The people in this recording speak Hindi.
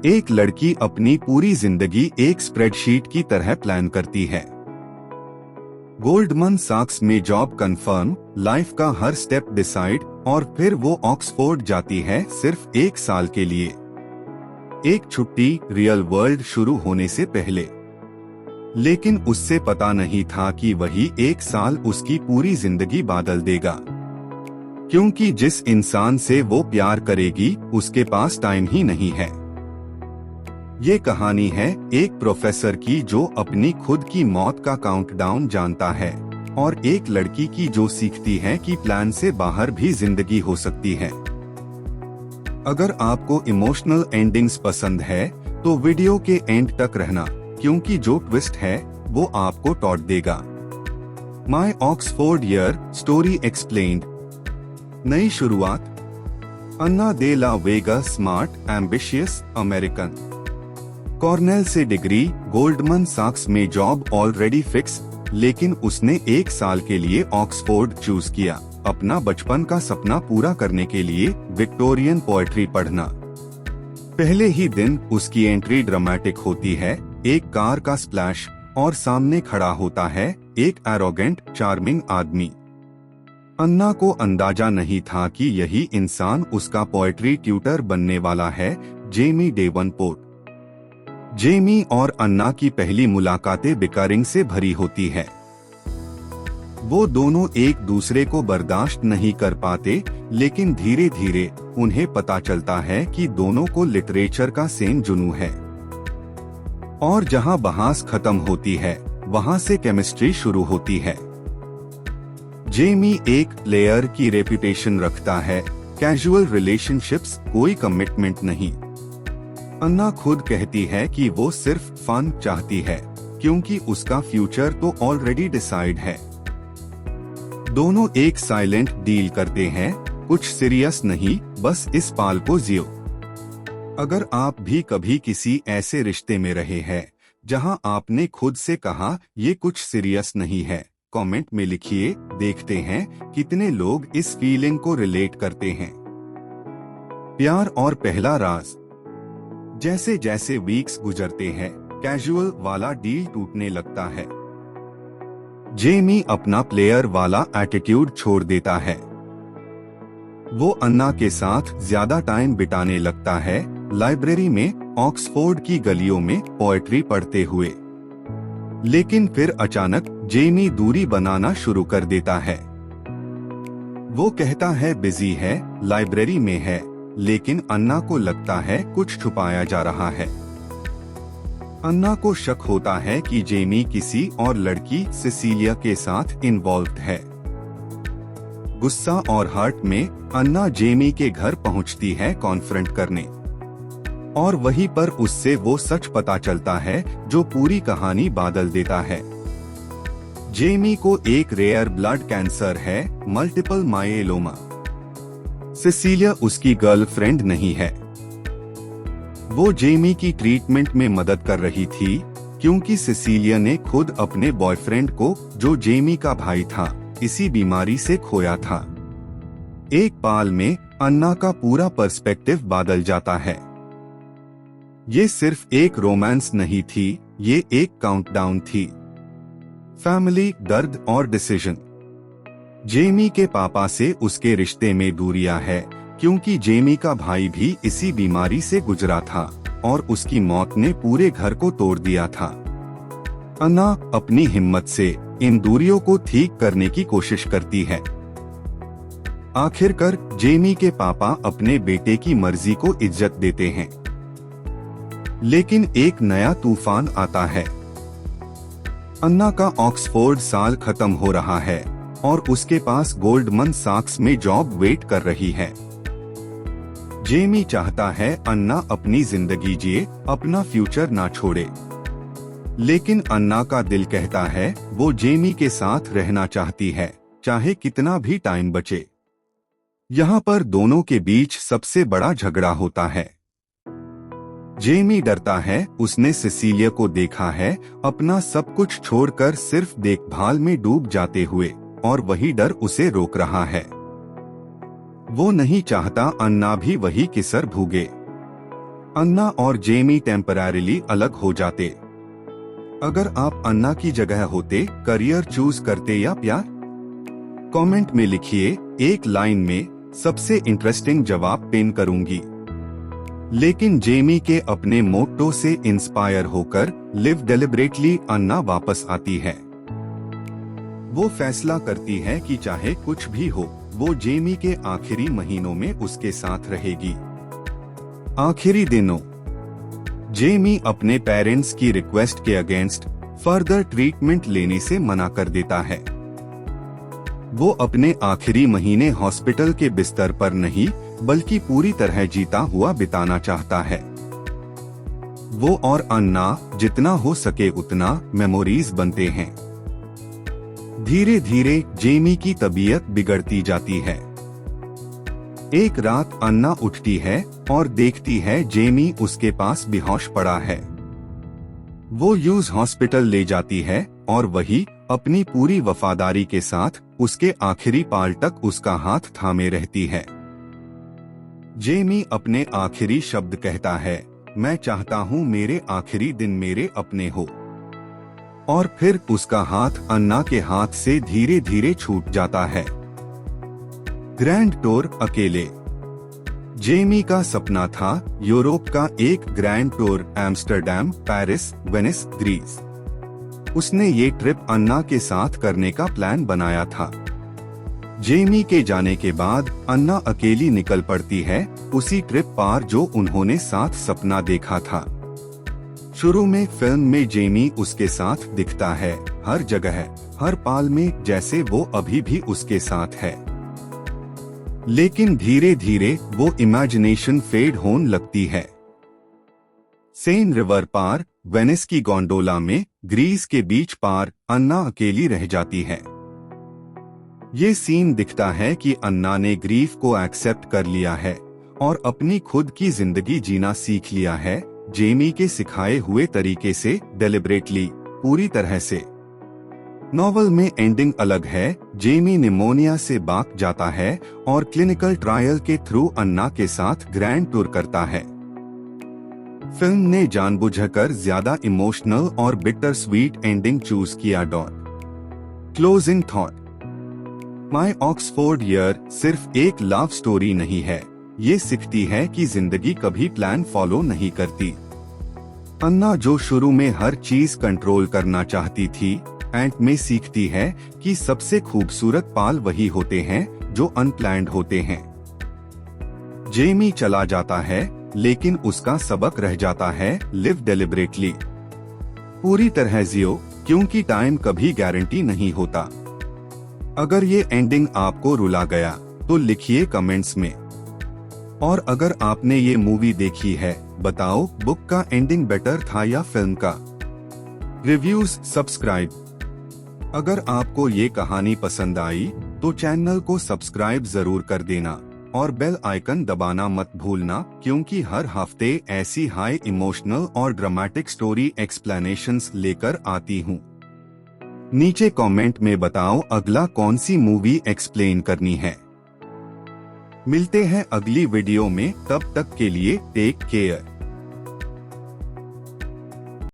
एक लड़की अपनी पूरी जिंदगी एक स्प्रेडशीट की तरह प्लान करती है। गोल्डमन सैक्स में जॉब कंफर्म, लाइफ का हर स्टेप डिसाइड, और फिर वो ऑक्सफोर्ड जाती है सिर्फ 1 साल के लिए। एक छुट्टी रियल वर्ल्ड शुरू होने से पहले। लेकिन उससे पता नहीं था कि वही 1 साल उसकी पूरी जिंदगी बदल देगा, क्योंकि जिस इंसान से वो प्यार करेगी उसके पास टाइम ही नहीं है। ये कहानी है एक प्रोफेसर की जो अपनी खुद की मौत का काउंटडाउन जानता है, और एक लड़की की जो सीखती है कि प्लान से बाहर भी जिंदगी हो सकती है। अगर आपको इमोशनल एंडिंग्स पसंद है तो वीडियो के एंड तक रहना, क्योंकि जो ट्विस्ट है वो आपको टॉट देगा। My Oxford year story explained. नई शुरुआत। अन्ना दे ला वेगा स्मार्ट, एम्बिशियस अमेरिकन। कॉर्नेल से डिग्री, गोल्डमन सैक्स में जॉब ऑलरेडी फिक्स, लेकिन उसने 1 साल के लिए ऑक्सफोर्ड चूज किया, अपना बचपन का सपना पूरा करने के लिए विक्टोरियन पोएट्री पढ़ना। पहले ही दिन उसकी एंट्री ड्रामेटिक होती है। एक कार का स्प्लैश, और सामने खड़ा होता है एक एरोगेंट चार्मिंग आदमी। अन्ना को अंदाजा नहीं था कि यही इंसान उसका पोएट्री ट्यूटर बनने वाला है, जेमी डेवनपोर्ट। जेमी और अन्ना की पहली मुलाकातें बिकरिंग से भरी होती है। वो दोनों एक दूसरे को बर्दाश्त नहीं कर पाते, लेकिन धीरे धीरे उन्हें पता चलता है कि दोनों को लिटरेचर का सेम जुनून है। और जहां बहस खत्म होती है वहां से केमिस्ट्री शुरू होती है। जेमी एक प्लेयर की रेपुटेशन रखता है, कैजुअल रिलेशनशिप्स, कोई कमिटमेंट नहीं। अन्ना खुद कहती है कि वो सिर्फ फन चाहती है, क्योंकि उसका फ्यूचर तो ऑलरेडी डिसाइड है। दोनों एक साइलेंट डील करते हैं, कुछ सीरियस नहीं, बस इस पाल को जियो। अगर आप भी कभी किसी ऐसे रिश्ते में रहे हैं जहां आपने खुद से कहा ये कुछ सीरियस नहीं है, कमेंट में लिखिए। देखते हैं कितने लोग इस फीलिंग को रिलेट करते हैं। प्यार और पहला राज। जैसे जैसे वीक्स गुजरते हैं, कैजुअल वाला डील टूटने लगता है। जेमी अपना प्लेयर वाला एटीट्यूड छोड़ देता है। वो अन्ना के साथ ज्यादा टाइम बिताने लगता है, लाइब्रेरी में, ऑक्सफोर्ड की गलियों में पोएट्री पढ़ते हुए। लेकिन फिर अचानक जेमी दूरी बनाना शुरू कर देता है। वो कहता है बिजी है, लाइब्रेरी में है, लेकिन अन्ना को लगता है कुछ छुपाया जा रहा है। अन्ना को शक होता है कि जेमी किसी और लड़की सिसिलिया के साथ इन्वॉल्व्ड है। गुस्सा और हर्ट में अन्ना जेमी के घर पहुंचती है कॉन्फ्रंट करने, और वहीं पर उससे वो सच पता चलता है जो पूरी कहानी बदल देता है। जेमी को एक रेयर ब्लड कैंसर है, मल्टीपल मायेलोमा। सिसिलिया उसकी गर्लफ्रेंड नहीं है। वो जेमी की ट्रीटमेंट में मदद कर रही थी, क्योंकि सिसिलिया ने खुद अपने बॉयफ्रेंड को, जो जेमी का भाई था, इसी बीमारी से खोया था। एक पाल में अन्ना का पूरा पर्सपेक्टिव बदल जाता है। ये सिर्फ एक रोमांस नहीं थी, ये एक काउंटडाउन थी। फैमिली, दर्द और डिसीजन। जेमी के पापा से उसके रिश्ते में दूरियां है, क्योंकि जेमी का भाई भी इसी बीमारी से गुजरा था, और उसकी मौत ने पूरे घर को तोड़ दिया था। अन्ना अपनी हिम्मत से इन दूरियों को ठीक करने की कोशिश करती है। आखिरकार जेमी के पापा अपने बेटे की मर्जी को इज्जत देते हैं। लेकिन एक नया तूफान आता है। अन्ना का ऑक्सफोर्ड साल खत्म हो रहा है, और उसके पास गोल्डमन सैक्स में जॉब वेट कर रही है। जेमी चाहता है अन्ना अपनी जिंदगी जिए, अपना फ्यूचर ना छोड़े। लेकिन अन्ना का दिल कहता है वो जेमी के साथ रहना चाहती है, चाहे कितना भी टाइम बचे। यहाँ पर दोनों के बीच सबसे बड़ा झगड़ा होता है। जेमी डरता है, उसने सिसिलिया को देखा है अपना सब कुछ छोड़कर सिर्फ देखभाल में डूब जाते हुए, और वही डर उसे रोक रहा है। वो नहीं चाहता अन्ना भी वही किसर भोगे। अन्ना और जेमी टेम्पररीली अलग हो जाते। अगर आप अन्ना की जगह होते, करियर चूज करते या प्यार? कमेंट में लिखिए, एक लाइन में सबसे इंटरेस्टिंग जवाब पिन करूंगी। लेकिन जेमी के अपने मोट्टो से इंस्पायर होकर लिव डेलिबरेटली अन्ना वापस आती है। वो फैसला करती है कि चाहे कुछ भी हो, वो जेमी के आखिरी महीनों में उसके साथ रहेगी। आखिरी दिनों, जेमी अपने पेरेंट्स की रिक्वेस्ट के अगेंस्ट फर्दर ट्रीटमेंट लेने से मना कर देता है। वो अपने आखिरी महीने हॉस्पिटल के बिस्तर पर नहीं, बल्कि पूरी तरह जीता हुआ बिताना चाहता है। वो और अन्ना जितना हो सके उतना मेमोरीज बनते हैं। धीरे धीरे जेमी की तबीयत बिगड़ती जाती है। एक रात अन्ना उठती है और देखती है जेमी उसके पास बेहोश पड़ा है। वो यूज हॉस्पिटल ले जाती है और वही अपनी पूरी वफादारी के साथ उसके आखिरी पल तक उसका हाथ थामे रहती है। जेमी अपने आखिरी शब्द कहता है, मैं चाहता हूँ मेरे आखिरी दिन मेरे अपने हो। और फिर उसका हाथ अन्ना के हाथ से धीरे धीरे छूट जाता है। ग्रैंड टूर अकेले। जेमी का सपना था यूरोप का एक grand tour, Amsterdam, Paris, Venice, Greece. उसने ये ट्रिप अन्ना के साथ करने का प्लान बनाया था। जेमी के जाने के बाद अन्ना अकेली निकल पड़ती है उसी ट्रिप पर जो उन्होंने साथ सपना देखा था। शुरू में फिल्म में जेमी उसके साथ दिखता है, हर जगह, हर पल में, जैसे वो अभी भी उसके साथ है। लेकिन धीरे धीरे वो इमेजिनेशन फेड होने लगती है। सेन रिवर पार, वेनिस की गोंडोला में, ग्रीस के बीच पार, अन्ना अकेली रह जाती है। ये सीन दिखता है कि अन्ना ने ग्रीफ को एक्सेप्ट कर लिया है और अपनी खुद की जिंदगी जीना सीख लिया है, जेमी के सिखाए हुए तरीके से, डेलिबरेटली, पूरी तरह से। नॉवल में एंडिंग अलग है। जेमी निमोनिया से बाग जाता है और क्लिनिकल ट्रायल के थ्रू अन्ना के साथ ग्रैंड टूर करता है। फिल्म ने जानबूझकर ज्यादा इमोशनल और बिटर स्वीट एंडिंग चूज किया। Closing thought. My Oxford year सिर्फ एक लव स्टोरी नहीं है, ये सिखाती है कि जिंदगी कभी प्लान फॉलो नहीं करती। अन्ना जो शुरू में हर चीज कंट्रोल करना चाहती थी, एंड में सीखती है कि सबसे खूबसूरत पल वही होते हैं जो अनप्लैन्ड होते हैं। जेमी चला जाता है, लेकिन उसका सबक रह जाता है, लिव डेलिबरेटली, पूरी तरह जियो, क्योंकि टाइम कभी गारंटी नहीं होता। अगर ये एंडिंग आपको रुला गया तो लिखिए कमेंट्स में। और अगर आपने ये मूवी देखी है, बताओ बुक का एंडिंग बेटर था या फिल्म का। Reviews, subscribe. अगर आपको ये कहानी पसंद आई तो चैनल को सब्सक्राइब जरूर कर देना और बेल आइकन दबाना मत भूलना, क्योंकि हर हफ्ते ऐसी हाई इमोशनल और ड्रामेटिक स्टोरी एक्सप्लेनेशंस लेकर आती हूँ। नीचे कमेंट में बताओ अगला कौन सी मूवी एक्सप्लेन करनी है। मिलते हैं अगली वीडियो में, तब तक के लिए टेक केयर।